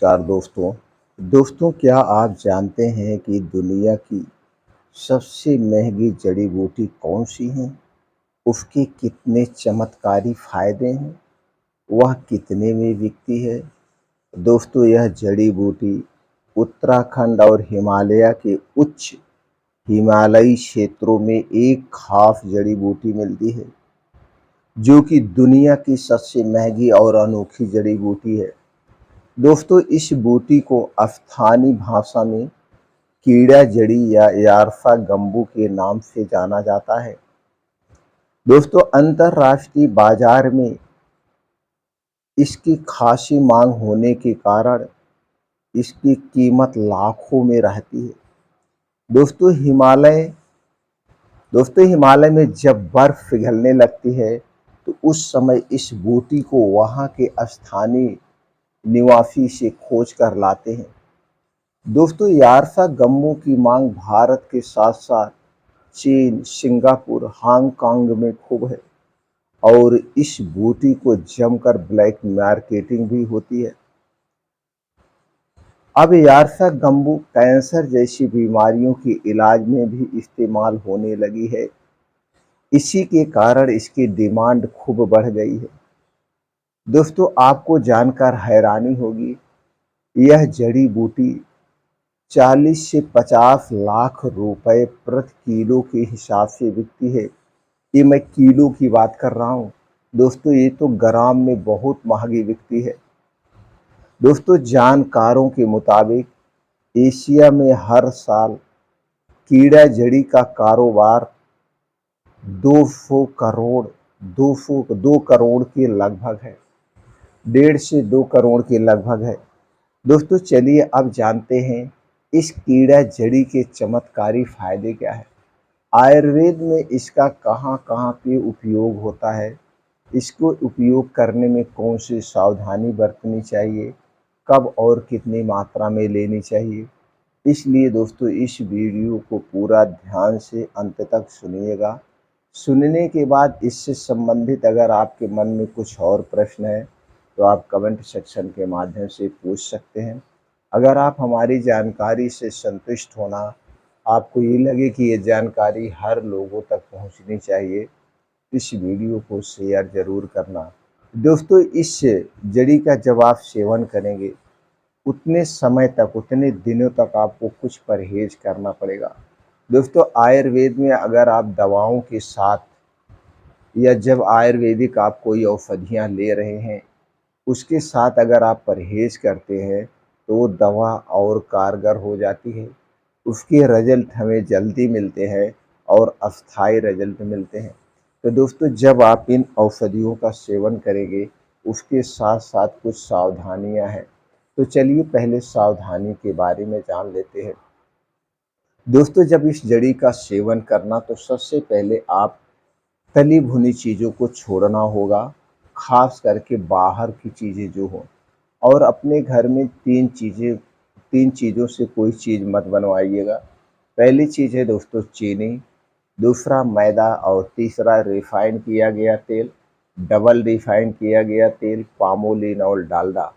नमस्कार दोस्तों। दोस्तों क्या आप जानते हैं कि दुनिया की सबसे महँगी जड़ी-बूटी कौन-सी है? उसके कितने चमत्कारी फ़ायदे हैं? वह कितने में बिकती है? दोस्तों यह जड़ी-बूटी उत्तराखंड और हिमालय के उच्च हिमालयी क्षेत्रों में एक ख़ास जड़ी-बूटी मिलती है, जो कि दुनिया की सबसे महँगी और अनोखी जड़ी-बूटी है। दोस्तों इस बूटी को स्थानीय भाषा में कीड़ा जड़ी या यारफा गम्बू के नाम से जाना जाता है। दोस्तों अंतर्राष्ट्रीय बाजार में इसकी खासी मांग होने के कारण इसकी कीमत लाखों में रहती है। दोस्तों हिमालय में जब बर्फ पिघलने लगती है तो उस समय इस बूटी को वहाँ के स्थानीय निवासी इसे खोज कर लाते हैं। दोस्तों यारफा गम्मू की मांग भारत के साथ साथ चीन, सिंगापुर, हांगकांग में खूब है और इस बूटी को जमकर ब्लैक मार्केटिंग भी होती है। अब यारफा गम्बू कैंसर जैसी बीमारियों के इलाज में भी इस्तेमाल होने लगी है। इसी के कारण इसकी डिमांड खूब बढ़ गई है। दोस्तों आपको जानकर हैरानी होगी, यह जड़ी बूटी 40 से 50 लाख रुपए प्रति किलो के हिसाब से बिकती है। ये मैं किलो की बात कर रहा हूँ। दोस्तों ये तो ग्राम में बहुत महंगी बिकती है। दोस्तों जानकारों के मुताबिक एशिया में हर साल कीड़ा जड़ी का कारोबार 200 करोड़ 2 करोड़ के लगभग है। 1.5 से 2 करोड़ के लगभग है। दोस्तों चलिए अब जानते हैं इस कीड़ा जड़ी के चमत्कारी फायदे क्या है। आयुर्वेद में इसका कहाँ-कहाँ पे उपयोग होता है, इसको उपयोग करने में कौन सी सावधानी बरतनी चाहिए, कब और कितनी मात्रा में लेनी चाहिए। इसलिए दोस्तों इस वीडियो को पूरा ध्यान से अंत तक सुनिएगा। सुनने के बाद इससे संबंधित अगर आपके मन में कुछ और प्रश्न है तो आप कमेंट सेक्शन के माध्यम से पूछ सकते हैं। अगर आप हमारी जानकारी से संतुष्ट होना, आपको ये लगे कि ये जानकारी हर लोगों तक पहुंचनी चाहिए, इस वीडियो को शेयर ज़रूर करना। दोस्तों इस जड़ी का जब आप सेवन करेंगे उतने समय तक, उतने दिनों तक आपको कुछ परहेज करना पड़ेगा। दोस्तों आयुर्वेद में अगर आप दवाओं के साथ या जब आयुर्वेदिक आप कोई औषधियाँ ले रहे हैं, उसके साथ अगर आप परहेज करते हैं तो वो दवा और कारगर हो जाती है। उसके रिजल्ट हमें जल्दी मिलते हैं और अस्थायी रिजल्ट मिलते हैं। तो दोस्तों जब आप इन औषधियों का सेवन करेंगे उसके साथ साथ कुछ सावधानियां हैं। तो चलिए पहले सावधानी के बारे में जान लेते हैं। दोस्तों जब इस जड़ी का सेवन करना तो सबसे पहले आप तली भुनी चीज़ों को छोड़ना होगा, खास करके बाहर की चीज़ें जो हों। और अपने घर में 3 चीज़ों से कोई चीज़ मत बनवाइएगा। पहली चीज़ है दोस्तों चीनी, दूसरा मैदा और तीसरा रिफाइन किया गया तेल, डबल रिफाइन किया गया तेल, पामोलिन और डालडा।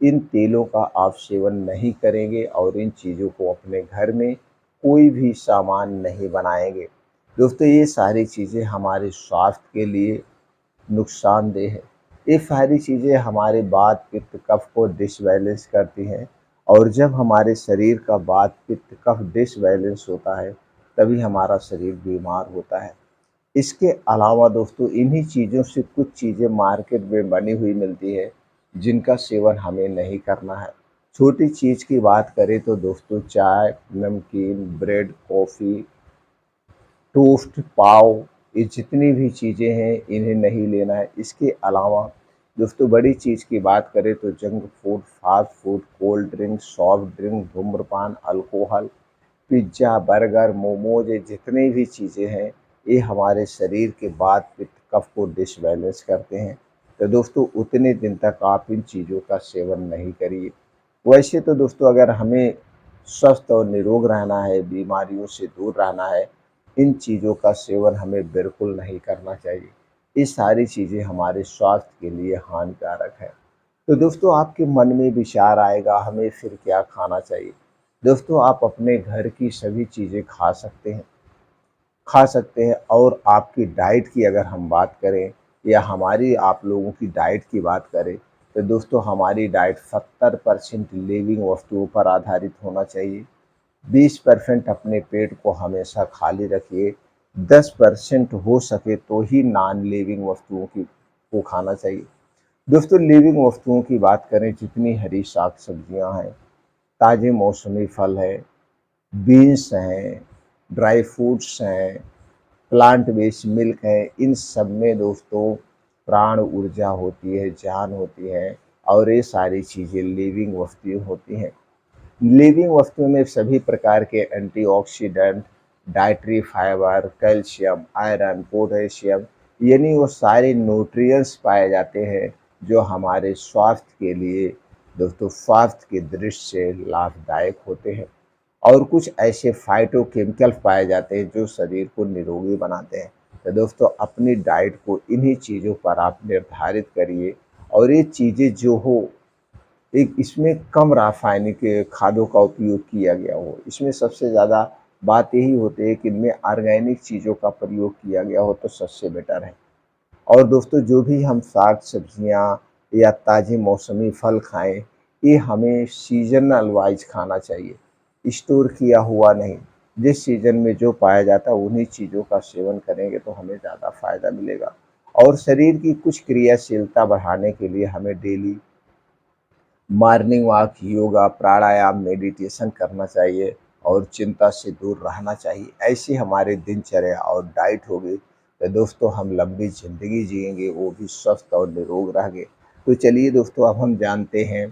इन तेलों का आप सेवन नहीं करेंगे और इन चीज़ों को अपने घर में कोई भी सामान नहीं बनाएंगे। दोस्तों ये सारी चीज़ें हमारे स्वास्थ्य के लिए नुकसानदेह है। ये सारी चीज़ें हमारे वात पित्त कफ को डिसबैलेंस करती हैं और जब हमारे शरीर का वात पित्त कफ डिसबैलेंस होता है तभी हमारा शरीर बीमार होता है। इसके अलावा दोस्तों इन्हीं चीज़ों से कुछ चीज़ें मार्केट में बनी हुई मिलती है जिनका सेवन हमें नहीं करना है। छोटी चीज़ की बात करें तो दोस्तों चाय, नमकीन, ब्रेड, कॉफ़ी, टोस्ट, पाव, ये जितनी भी चीज़ें हैं इन्हें नहीं लेना है। इसके अलावा दोस्तों बड़ी चीज़ की बात करें तो junk food, fast food, cold drink, soft drink, धूम्रपान, अल्कोहल, पिज़्ज़ा, बर्गर, मोमोज, ये जितनी भी चीज़ें हैं ये हमारे शरीर के वात पित्त कफ को डिसबैलेंस करते हैं। तो दोस्तों उतने दिन तक आप इन चीज़ों का सेवन नहीं करिए। वैसे तो दोस्तों अगर हमें स्वस्थ और निरोग रहना है, बीमारियों से दूर रहना है, इन चीज़ों का सेवन हमें बिल्कुल नहीं करना चाहिए। ये सारी चीज़ें हमारे स्वास्थ्य के लिए हानिकारक है। तो दोस्तों आपके मन में विचार आएगा हमें फिर क्या खाना चाहिए। दोस्तों आप अपने घर की सभी चीज़ें खा सकते हैं और आपकी डाइट की अगर हम बात करें या हमारी आप लोगों की डाइट की बात करें, तो दोस्तों हमारी डाइट 70% लिविंग वस्तुओं पर आधारित होना चाहिए। 20% अपने पेट को हमेशा खाली रखिए। 10% हो सके तो ही नॉन लिविंग वस्तुओं की को खाना चाहिए। दोस्तों लिविंग वस्तुओं की बात करें, जितनी हरी साग सब्जियां हैं, ताजे मौसमी फल है, बीन्स हैं, ड्राई फ्रूट्स हैं, प्लांट बेस्ड मिल्क है, इन सब में दोस्तों प्राण ऊर्जा होती है, जान होती है और ये सारी चीज़ें लिविंग वस्तुएं होती हैं। लिविंग वस्तुओं में सभी प्रकार के antioxidant, dietary fibre, calcium, iron, potassium, यानी वो सारे न्यूट्रिएंट्स पाए जाते हैं जो हमारे स्वास्थ्य के लिए दोस्तों स्वास्थ्य की दृष्टि से लाभदायक होते हैं। और कुछ ऐसे फाइटोकेमिकल्स पाए जाते हैं जो शरीर को निरोगी बनाते हैं। तो दोस्तों अपनी डाइट को इन्हीं चीज़ों पर आप निर्धारित करिए और ये चीज़ें जो हो, एक इसमें कम रासायनिक खादों का उपयोग किया गया हो। इसमें सबसे ज़्यादा बात यही होती है कि इनमें ऑर्गेनिक चीज़ों का प्रयोग किया गया हो तो सबसे बेटर है। और दोस्तों जो भी हम साग सब्जियां या ताज़े मौसमी फल खाएं, ये हमें सीजनल वाइज खाना चाहिए, स्टोर किया हुआ नहीं। जिस सीजन में जो पाया जाता है उन्हीं चीज़ों का सेवन करेंगे तो हमें ज़्यादा फायदा मिलेगा। और शरीर की कुछ क्रियाशीलता बढ़ाने के लिए हमें डेली मॉर्निंग वॉक, योगा, प्राणायाम, मेडिटेशन करना चाहिए और चिंता से दूर रहना चाहिए। ऐसी हमारी दिनचर्या और डाइट होगी तो दोस्तों हम लंबी ज़िंदगी जिएंगे, वो भी स्वस्थ और निरोग रहेंगे। तो चलिए दोस्तों अब हम जानते हैं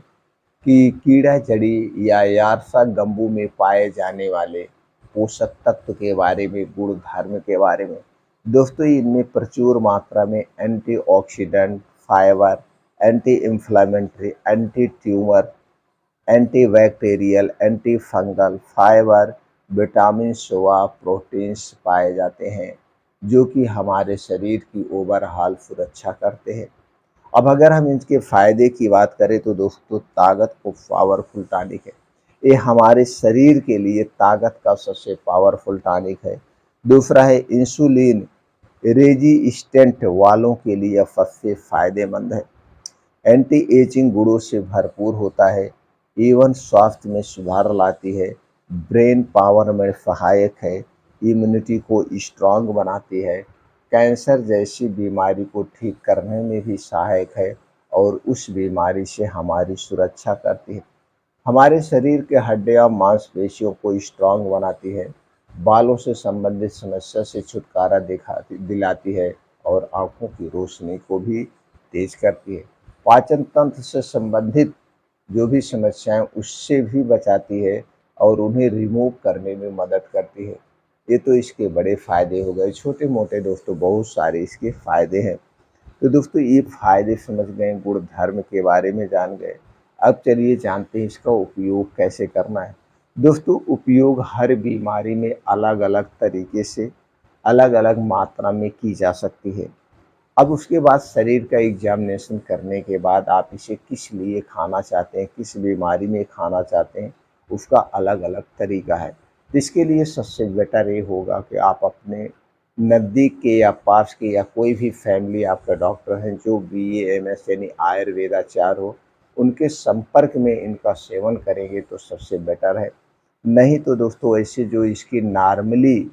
कि कीड़ा जड़ी या यारसा गंबू में पाए जाने वाले पोषक तत्व के बारे में, गुण धर्म के बारे में। दोस्तों इनमें प्रचुर मात्रा में antioxidant, fibre, anti inflammatory, anti tumour, antibacterial, anti fungal, fibre, vitamin व प्रोटीन्स पाए जाते हैं जो कि हमारे शरीर की ओवरऑल सुरक्षा करते हैं। अब अगर हम इनके फ़ायदे की बात करें तो दोस्तों ताकत को पावरफुल टॉनिक है। ये हमारे शरीर के लिए ताकत का सबसे पावरफुल टॉनिक है। दूसरा है इंसुलिन रेजिस्टेंट वालों के लिए सबसे फ़ायदेमंद है। एंटी एजिंग गुणों से भरपूर होता है। इवन स्वास्थ्य में सुधार लाती है, ब्रेन पावर में सहायक है, इम्यूनिटी को स्ट्रांग बनाती है, कैंसर जैसी बीमारी को ठीक करने में भी सहायक है और उस बीमारी से हमारी सुरक्षा करती है। हमारे शरीर के हड्डियां मांसपेशियों को स्ट्रांग बनाती है, बालों से संबंधित समस्या से छुटकारा दिखाती दिलाती है और आंखों की रोशनी को भी तेज करती है। पाचन तंत्र से संबंधित जो भी समस्याएं उससे भी बचाती है और उन्हें रिमूव करने में मदद करती है। ये तो इसके बड़े फायदे हो गए, छोटे मोटे दोस्तों बहुत सारे इसके फायदे हैं। तो दोस्तों ये फायदे समझ गए, गुण धर्म के बारे में जान गए। अब चलिए जानते हैं इसका उपयोग कैसे करना है। दोस्तों उपयोग हर बीमारी में अलग अलग तरीके से अलग अलग मात्रा में की जा सकती है। अब उसके बाद शरीर का एग्जामिनेशन करने के बाद आप इसे किस लिए खाना चाहते हैं, किस बीमारी में खाना चाहते हैं, उसका अलग अलग तरीका है। तो इसके लिए सबसे बेटर ये होगा कि आप अपने नज़दीक के या पास के या कोई भी फैमिली आपका डॉक्टर हैं जो BAMS यानी आयुर्वेदाचार्य हो, उनके संपर्क में इनका सेवन करेंगे तो सबसे बेटर है। नहीं तो दोस्तों ऐसे जो इसकी नॉर्मली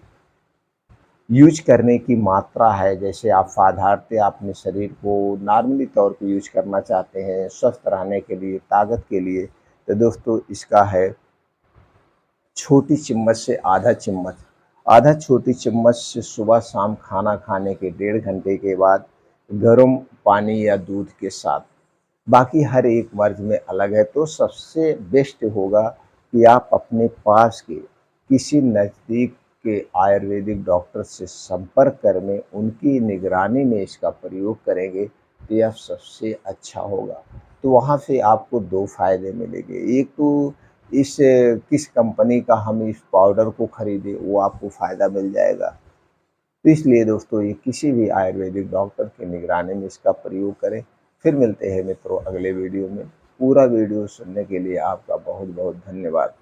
यूज करने की मात्रा है, जैसे आप साधारणतः अपने शरीर को नॉर्मली तौर पे यूज करना चाहते हैं स्वस्थ रहने के लिए, ताकत के लिए, तो दोस्तों इसका है छोटी चम्मच से आधा चम्मच, आधा छोटी चम्मच से सुबह शाम खाना खाने के 1.5 घंटे के बाद गर्म पानी या दूध के साथ। बाकी हर एक मर्ज में अलग है, तो सबसे बेस्ट होगा कि आप अपने पास के किसी नज़दीक के आयुर्वेदिक डॉक्टर से संपर्क कर में उनकी निगरानी में इसका प्रयोग करेंगे तो यह सबसे अच्छा होगा। तो वहाँ से आपको 2 फ़ायदे मिलेंगे। एक तो इस किस कंपनी का हम इस पाउडर को खरीदें वो आपको फ़ायदा मिल जाएगा। तो इसलिए दोस्तों ये किसी भी आयुर्वेदिक डॉक्टर की निगरानी में इसका प्रयोग करें। फिर मिलते हैं मित्रों अगले वीडियो में। पूरा वीडियो सुनने के लिए आपका बहुत बहुत धन्यवाद।